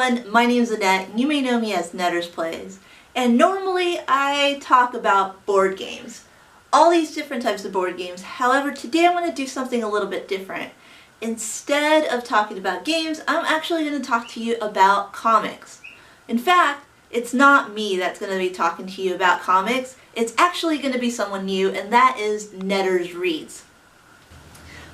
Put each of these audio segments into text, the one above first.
everyone, my name is Annette, and you may know me as Nettersplays. And normally I talk about board games. All these different types of board games. However, today I'm going to do something a little bit different. Instead of talking about games, I'm actually going to talk to you about comics. In fact, it's not me that's going to be talking to you about comics. It's actually going to be someone new, and that is NettersReads.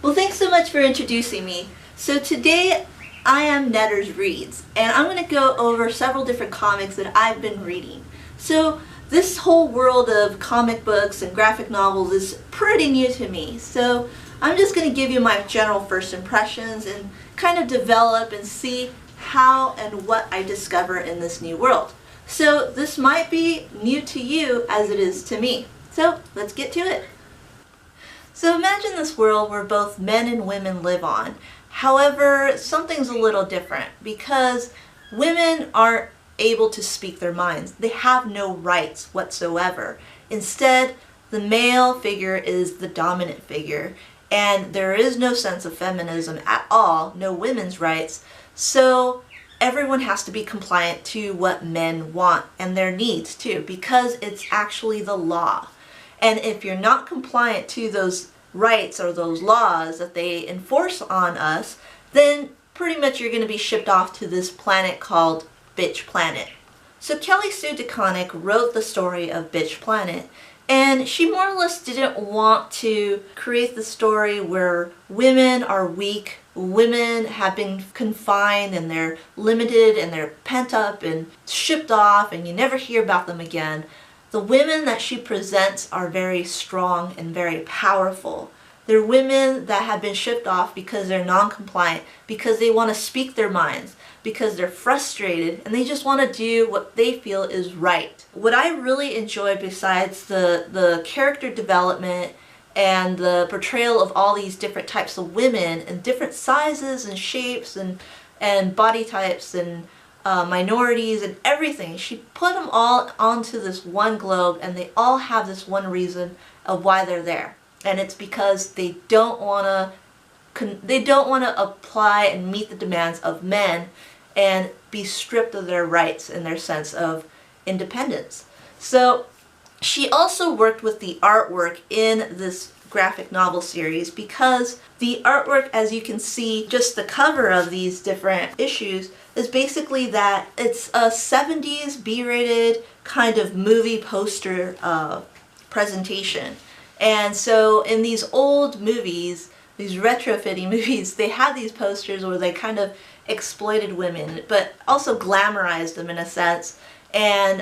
Well, thanks so much for introducing me. So today I am NettersReads, and I'm going to go over several different comics that I've been reading. So this whole world of comic books and graphic novels is pretty new to me. So I'm just going to give you my general first impressions and kind of develop and see how and what I discover in this new world. So this might be new to you as it is to me. So let's get to it. So imagine this world where both men and women live on. However, something's a little different because women aren't able to speak their minds. They have no rights whatsoever. Instead, the male figure is the dominant figure, and there is no sense of feminism at all, no women's rights. So everyone has to be compliant to what men want and their needs too, because it's actually the law. And if you're not compliant to those rights or those laws that they enforce on us, then pretty much you're going to be shipped off to this planet called Bitch Planet. So Kelly Sue DeConnick wrote the story of Bitch Planet, and she more or less didn't want to create the story where women are weak, women have been confined and they're limited and they're pent up and shipped off and you never hear about them again. The women that she presents are very strong and very powerful. They're women that have been shipped off because they're non-compliant, because they want to speak their minds, because they're frustrated and they just want to do what they feel is right. What I really enjoy, besides the character development and the portrayal of all these different types of women and different sizes and shapes and body types and minorities and everything. She put them all onto this one globe, and they all have this one reason of why they're there, and it's because they don't want to apply and meet the demands of men and be stripped of their rights and their sense of independence. So she also worked with the artwork in this graphic novel series, because the artwork, as you can see, just the cover of these different issues, is basically that it's a 70s B-rated kind of movie poster presentation. And so in these old movies, these retrofitting movies, they had these posters where they kind of exploited women, but also glamorized them in a sense. And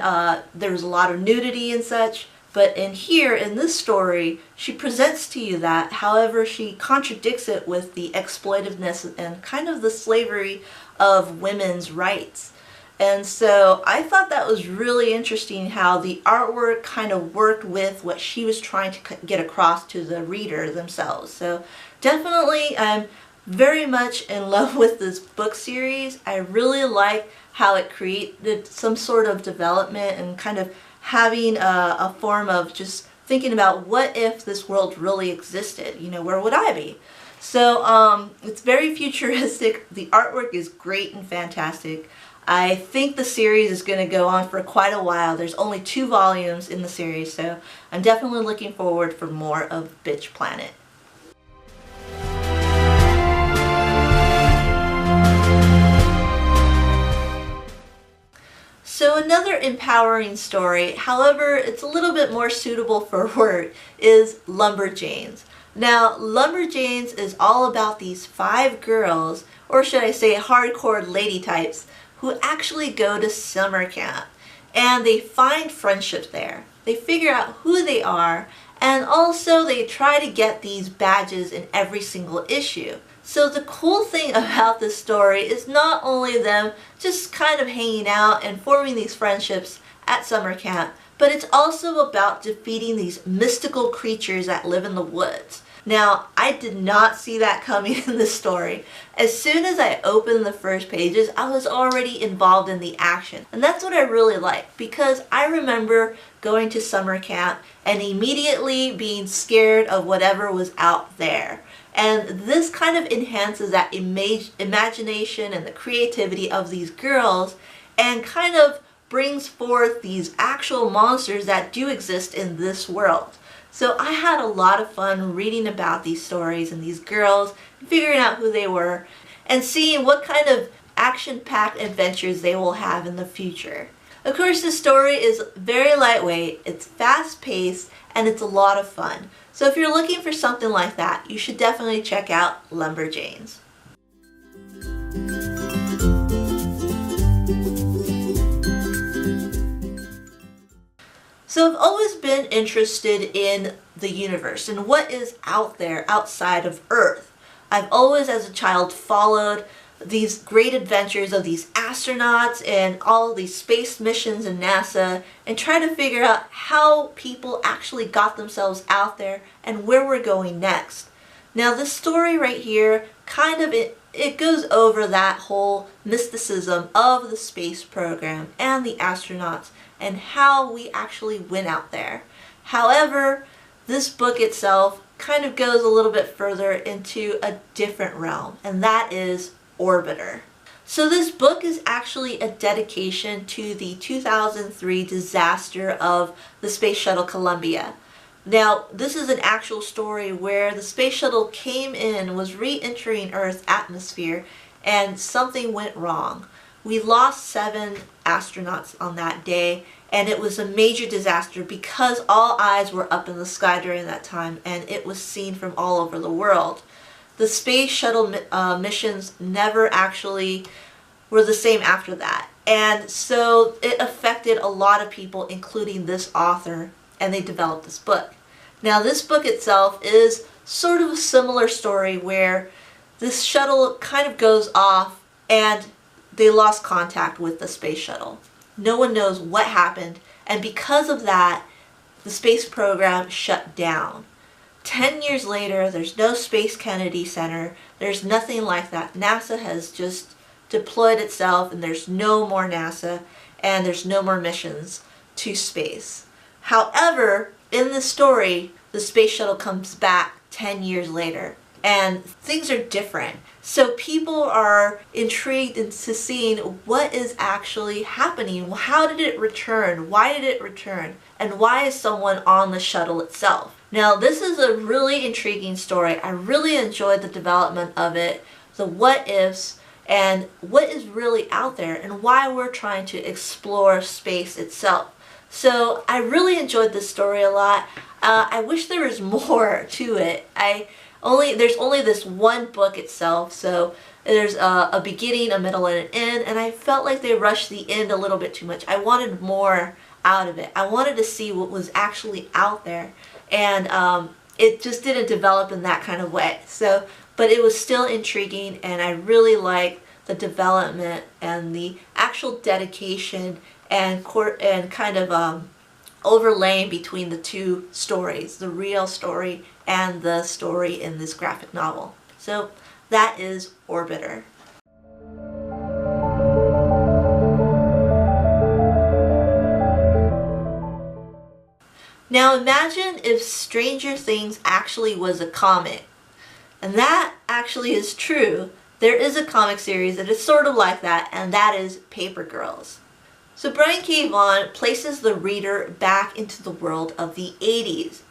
there was a lot of nudity and such. But in here, in this story, she presents to you that, however, she contradicts it with the exploitiveness and kind of the slavery of women's rights. And so I thought that was really interesting, how the artwork kind of worked with what she was trying to get across to the reader themselves. So definitely I'm very much in love with this book series. I really like how it created some sort of development and kind of having a form of just thinking about, what if this world really existed? You know, where would I be? So it's very futuristic. The artwork is great and fantastic. I think the series is going to go on for quite a while. There's only 2 volumes in the series, so I'm definitely looking forward for more of Bitch Planet. So another empowering story, however it's a little bit more suitable for work, is Lumberjanes. Now Lumberjanes is all about these 5 girls, or should I say hardcore lady types, who actually go to summer camp, and they find friendships there. They figure out who they are, and also they try to get these badges in every single issue. So the cool thing about this story is not only them just kind of hanging out and forming these friendships at summer camp, but it's also about defeating these mystical creatures that live in the woods. Now, I did not see that coming in this story. As soon as I opened the first pages, I was already involved in the action. And that's what I really like, because I remember going to summer camp and immediately being scared of whatever was out there. And this kind of enhances that imagination and the creativity of these girls and kind of brings forth these actual monsters that do exist in this world. So I had a lot of fun reading about these stories and these girls, figuring out who they were, and seeing what kind of action-packed adventures they will have in the future. Of course, this story is very lightweight, it's fast-paced, and it's a lot of fun. So if you're looking for something like that, you should definitely check out Lumberjanes. So I've always been interested in the universe and what is out there outside of Earth. I've always, as a child, followed these great adventures of these astronauts and all these space missions in NASA and try to figure out how people actually got themselves out there and where we're going next. Now this story right here kind of it goes over that whole mysticism of the space program and the astronauts and how we actually went out there. However, this book itself kind of goes a little bit further into a different realm, and that is Orbiter. So this book is actually a dedication to the 2003 disaster of the Space Shuttle Columbia. Now, this is an actual story where the space shuttle came in, was re-entering Earth's atmosphere, and something went wrong. We lost 7 astronauts on that day, and it was a major disaster because all eyes were up in the sky during that time, and it was seen from all over the world. The space shuttle missions never actually were the same after that, and so it affected a lot of people, including this author, and they developed this book. Now this book itself is sort of a similar story where this shuttle kind of goes off and they lost contact with the space shuttle. No one knows what happened, and because of that, the space program shut down. 10 years later, there's no Space Kennedy Center, there's nothing like that. NASA has just deployed itself and there's no more NASA and there's no more missions to space. However, in the story, the space shuttle comes back 10 years later and things are different. So people are intrigued into seeing what is actually happening. How did it return? Why did it return? And why is someone on the shuttle itself? Now this is a really intriguing story. I really enjoyed the development of it, the what ifs, and what is really out there and why we're trying to explore space itself. So I really enjoyed this story a lot. I wish there was more to it. There's only this one book itself, so there's a beginning, a middle, and an end, and I felt like they rushed the end a little bit too much. I wanted more out of it. I wanted to see what was actually out there, and it just didn't develop in that kind of way. So, but it was still intriguing, and I really liked the development and the actual dedication and kind of overlaying between the two stories, the real story and the story in this graphic novel. So that is Orbiter. Now imagine if Stranger Things actually was a comic. And that actually is true. There is a comic series that is sort of like that, and that is Paper Girls. So Brian K. Vaughan places the reader back into the world of the 80s.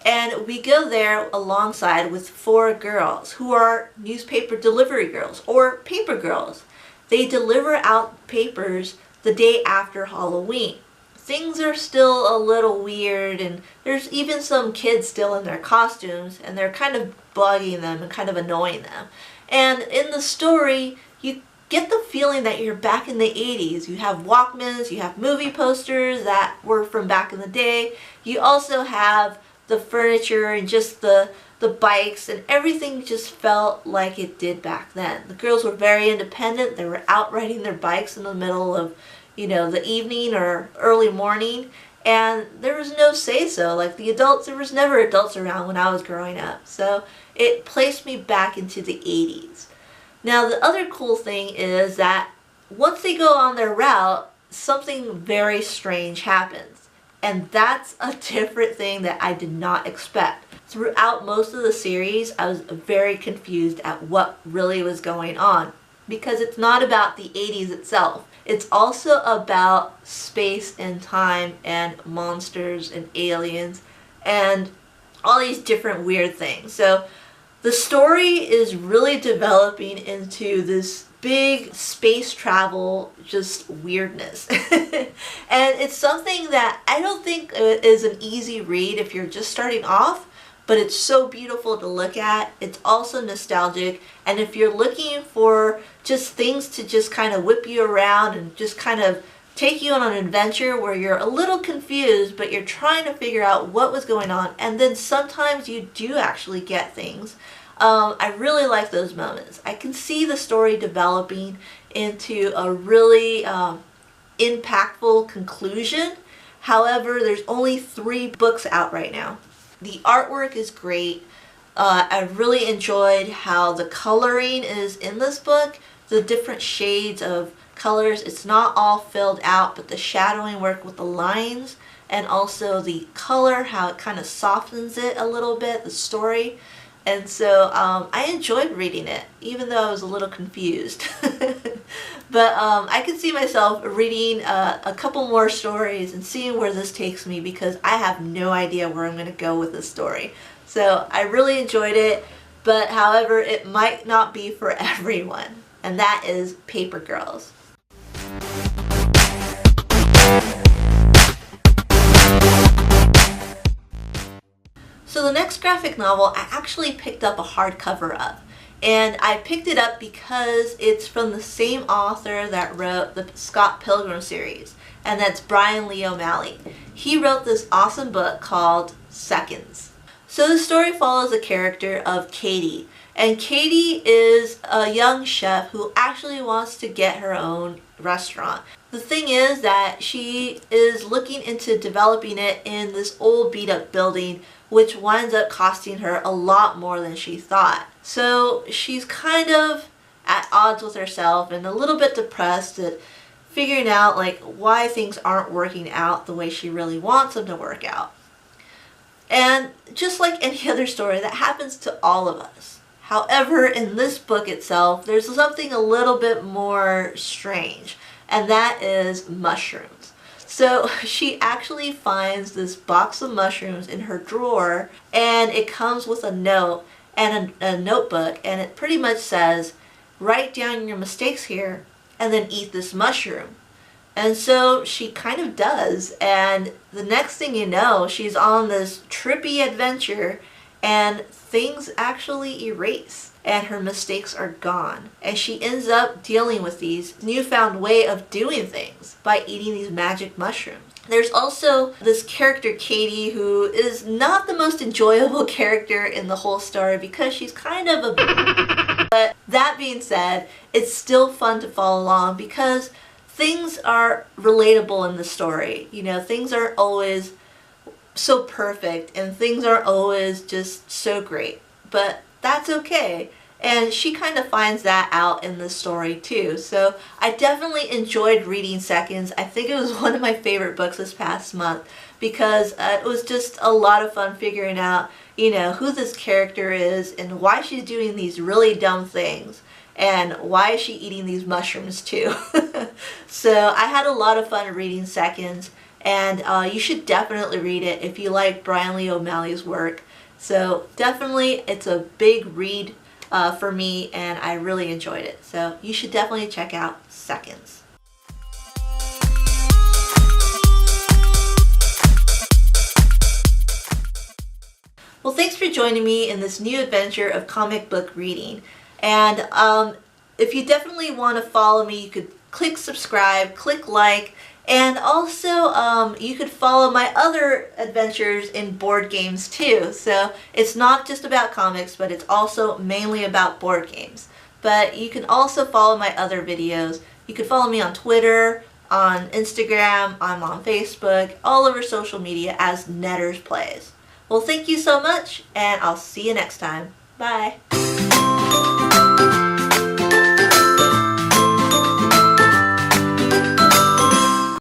And we go there alongside with 4 girls who are newspaper delivery girls or paper girls. They deliver out papers the day after Halloween. Things are still a little weird, and there's even some kids still in their costumes, and they're kind of bugging them and kind of annoying them. And in the story, you get the feeling that you're back in the 80s. You have Walkmans, you have movie posters that were from back in the day. You also have the furniture and just the bikes, and everything just felt like it did back then. The girls were very independent. They were out riding their bikes in the middle of, the evening or early morning, and there was no say-so. Like the adults, there was never adults around when I was growing up. So it placed me back into the 80s. Now the other cool thing is that once they go on their route, something very strange happens. And that's a different thing that I did not expect. Throughout most of the series, I was very confused at what really was going on, because it's not about the 80s itself. It's also about space and time and monsters and aliens and all these different weird things. So the story is really developing into this big space travel just weirdness. And it's something that I don't think is an easy read if you're just starting off, but it's so beautiful to look at. It's also nostalgic, and if you're looking for just things to just kind of whip you around and just kind of take you on an adventure where you're a little confused, but you're trying to figure out what was going on, and then sometimes you do actually get things. I really like those moments. I can see the story developing into a really impactful conclusion. However, there's only 3 books out right now. The artwork is great. I really enjoyed how the coloring is in this book. The different shades of colors. It's not all filled out, but the shadowing work with the lines and also the color, how it kind of softens it a little bit, the story. And so I enjoyed reading it, even though I was a little confused. But I could see myself reading a couple more stories and seeing where this takes me, because I have no idea where I'm going to go with this story. So I really enjoyed it, but however, it might not be for everyone. And that is Paper Girls. So the next graphic novel I actually picked up a hardcover of. And I picked it up because it's from the same author that wrote the Scott Pilgrim series, and that's Brian Lee O'Malley. He wrote this awesome book called Seconds. So the story follows the character of Katie, and Katie is a young chef who actually wants to get her own restaurant. The thing is that she is looking into developing it in this old beat up building, which winds up costing her a lot more than she thought. So she's kind of at odds with herself and a little bit depressed at figuring out like why things aren't working out the way she really wants them to work out. And just like any other story, that happens to all of us. However, in this book itself, there's something a little bit more strange, and that is mushrooms. So she actually finds this box of mushrooms in her drawer, and it comes with a note and a notebook, and it pretty much says, write down your mistakes here and then eat this mushroom. And so she kind of does, and the next thing you know, she's on this trippy adventure and things actually erase and her mistakes are gone. And she ends up dealing with these newfound way of doing things by eating these magic mushrooms. There's also this character Katie, who is not the most enjoyable character in the whole story because she's kind of a but that being said, it's still fun to follow along because things are relatable in the story. You know, things aren't always so perfect and things aren't always just so great, but that's okay. And she kind of finds that out in the story too. So I definitely enjoyed reading Seconds. I think it was one of my favorite books this past month because it was just a lot of fun figuring out, you know, who this character is and why she's doing these really dumb things and why is she eating these mushrooms too. So I had a lot of fun reading Seconds, and you should definitely read it if you like Brian Lee O'Malley's work. So definitely it's a big read for me, and I really enjoyed it. So you should definitely check out Seconds. Well, thanks for joining me in this new adventure of comic book reading. And if you definitely want to follow me, you could click subscribe, click like, and also you could follow my other adventures in board games too. So it's not just about comics, but it's also mainly about board games. But you can also follow my other videos. You can follow me on Twitter, on Instagram, I'm on Facebook, all over social media as Nettersplays. Well, thank you so much, and I'll see you next time. Bye.